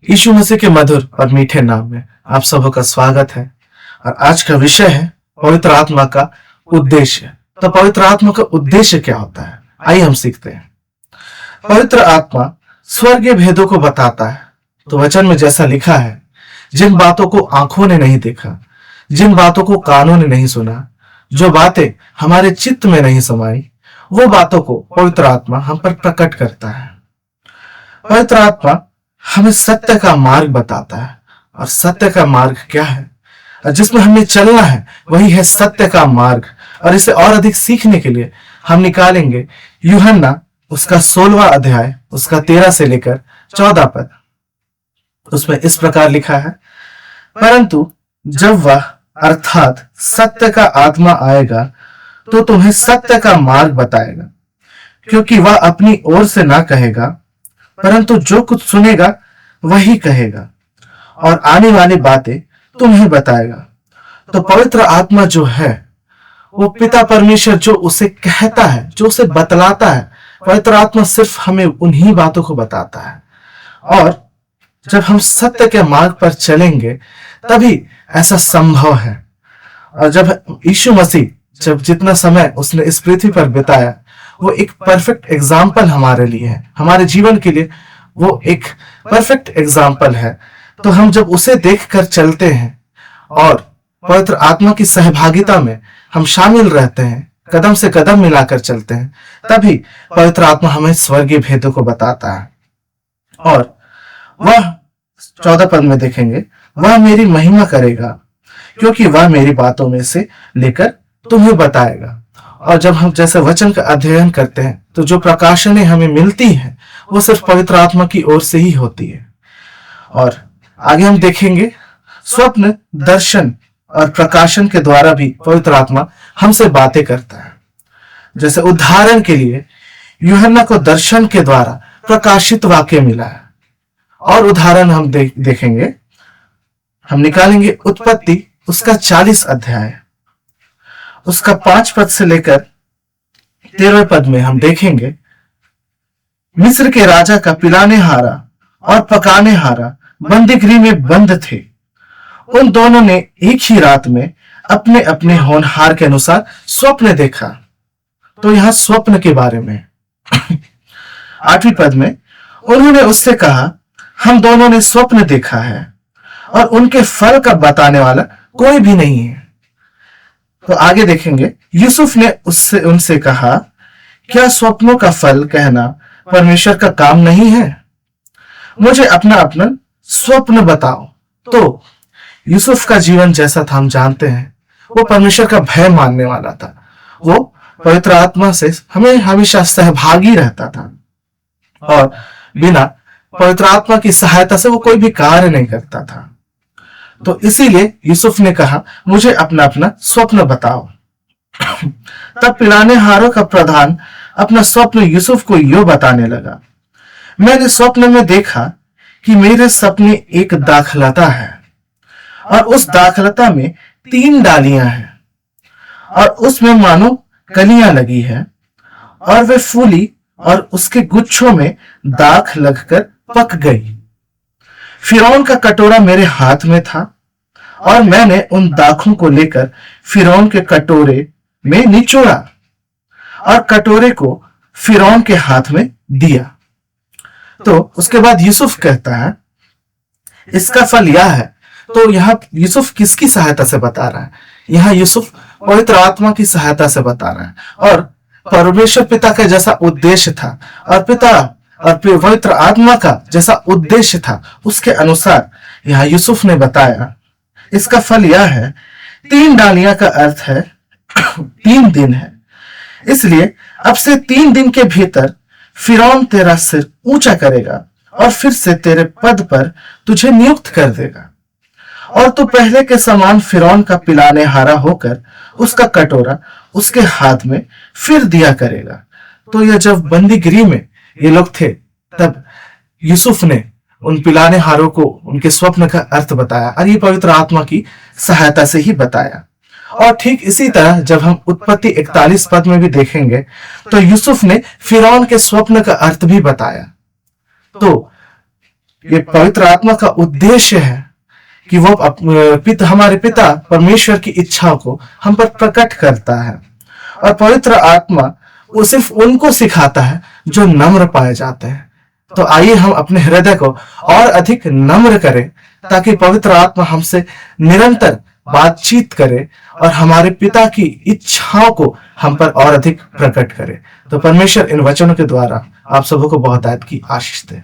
यीशु मसीह के मधुर और मीठे नाम में आप सबों का स्वागत है। और आज का विषय है पवित्र आत्मा का उद्देश्य। तो पवित्र आत्मा का उद्देश्य क्या होता है, आइए हम सीखते हैं। पवित्र आत्मा स्वर्गीय भेदों को बताता है। तो वचन में जैसा लिखा है, जिन बातों को आंखों ने नहीं देखा, जिन बातों को कानों ने नहीं सुना, जो बातें हमारे चित्त में नहीं समाई, वो बातों को पवित्र आत्मा हम पर प्रकट करता है। पवित्र आत्मा हमें सत्य का मार्ग बताता है। और सत्य का मार्ग क्या है और जिसमें हमें चलना है, वही है सत्य का मार्ग। और इसे और अधिक सीखने के लिए हम निकालेंगे यूहन्ना उसका 16वां अध्याय, उसका 13 से लेकर 14 पद। उसमें इस प्रकार लिखा है, परंतु जब वह अर्थात सत्य का आत्मा आएगा तो तुम्हें सत्य का मार्ग बताएगा, क्योंकि वह अपनी ओर से ना कहेगा, परंतु जो कुछ सुनेगा वही कहेगा और आने वाली बातें तुम्हें बताएगा। तो पवित्र आत्मा जो है, वो पिता परमेश्वर जो उसे कहता है, जो उसे बतलाता है, पवित्र आत्मा सिर्फ हमें उन्हीं बातों को बताता है। और जब हम सत्य के मार्ग पर चलेंगे तभी ऐसा संभव है। और जब यीशु मसीह जब जितना समय उसने इस पृथ्वी पर बिताया, वो एक परफेक्ट एग्जाम्पल हमारे लिए है, हमारे जीवन के लिए वो एक परफेक्ट एग्जाम्पल है। तो हम जब उसे देखकर चलते हैं और पवित्र आत्मा की सहभागिता में हम शामिल रहते हैं, कदम से कदम मिलाकर चलते हैं, तभी पवित्र आत्मा हमें स्वर्गीय भेदों को बताता है। और वह 14 पद में देखेंगे, वह मेरी महिमा करेगा, क्योंकि वह मेरी बातों में से लेकर तुम्हें बताएगा। और जब हम जैसे वचन का अध्ययन करते हैं तो जो प्रकाशनें हमें मिलती हैं वो सिर्फ पवित्र आत्मा की ओर से ही होती है। और आगे हम देखेंगे स्वप्न, दर्शन और प्रकाशन के द्वारा भी पवित्र आत्मा हमसे बातें करता है। जैसे उदाहरण के लिए यूहन्ना को दर्शन के द्वारा प्रकाशित वाक्य मिला है। और उदाहरण हम देखेंगे, हम निकालेंगे उत्पत्ति उसका 40 अध्याय, उसका 5 पद से लेकर 13वें पद में हम देखेंगे, मिस्र के राजा का पिलाने हारा और पकाने हारा बंदीगृह में बंद थे। उन दोनों ने एक ही रात में अपने अपने होनहार के अनुसार स्वप्न देखा। तो यहां स्वप्न के बारे में 8वें पद में उन्होंने उससे कहा, हम दोनों ने स्वप्न देखा है और उनके फल का बताने वाला कोई भी नहीं है। तो आगे देखेंगे, यूसुफ ने उनसे कहा, क्या स्वप्नों का फल कहना परमेश्वर का काम नहीं है? मुझे अपना अपना स्वप्न बताओ। तो यूसुफ का जीवन जैसा था हम जानते हैं, वो परमेश्वर का भय मानने वाला था। वो पवित्र आत्मा से हमें हमेशा सहभागी रहता था और बिना पवित्र आत्मा की सहायता से वो कोई भी कार्य नहीं करता था। तो इसीलिए यूसुफ ने कहा, मुझे अपना अपना स्वप्न बताओ। तब पिलाने हारों का प्रधान अपना स्वप्न यूसुफ को यो बताने लगा, मैंने स्वप्न में देखा कि मेरे सपने एक दाखलता है और उस दाखलता में 3 डालियां हैं और उसमें मानो कलियां लगी है और वे फूली और उसके गुच्छों में दाख लगकर पक गई। फिरौन का कटोरा मेरे हाथ में था और मैंने उन दाखों को लेकर फिरौन के कटोरे में निचोड़ा और कटोरे को फिरौन के हाथ में दिया। तो उसके बाद यूसुफ कहता है, इसका फल यह है। तो यहाँ यूसुफ किसकी सहायता से बता रहा है? यहाँ यूसुफ पवित्र आत्मा की सहायता से बता रहा है। और परमेश्वर पिता का जैसा उद्देश्य था और पिता और पवित्र आत्मा का जैसा उद्देश्य था, उसके अनुसार यहाँ यूसुफ ने बताया, इसका फल यह है। 3 डालियां का अर्थ है 3 दिन है, इसलिए अब से 3 दिन के भीतर फिरौन तेरा सिर ऊंचा करेगा और फिर से तेरे पद पर तुझे नियुक्त कर देगा और तू पहले के समान फिरौन का पिलाने हारा होकर उसका कटोरा उसके हाथ में फिर दिया करेगा। तो यह जब बंदी गृह में ये लोग थे, तब यूसुफ ने उन पिलाने हारों को उनके स्वप्न का अर्थ बताया और ये पवित्र आत्मा की सहायता से ही बताया। और ठीक इसी तरह जब हम उत्पत्ति 41 पद में भी देखेंगे तो यूसुफ ने फिरौन के स्वप्न का अर्थ भी बताया। तो ये पवित्र आत्मा का उद्देश्य है कि वो हमारे पिता परमेश्वर की इच्छाओं को हम पर प्रकट करता है। और पवित्र आत्मा वो सिर्फ उनको सिखाता है जो नम्र पाए जाते हैं। तो आइए हम अपने हृदय को और अधिक नम्र करें ताकि पवित्र आत्मा हमसे निरंतर बातचीत करे और हमारे पिता की इच्छाओं को हम पर और अधिक प्रकट करे। तो परमेश्वर इन वचनों के द्वारा आप सबों को बहुत की आशीष दे।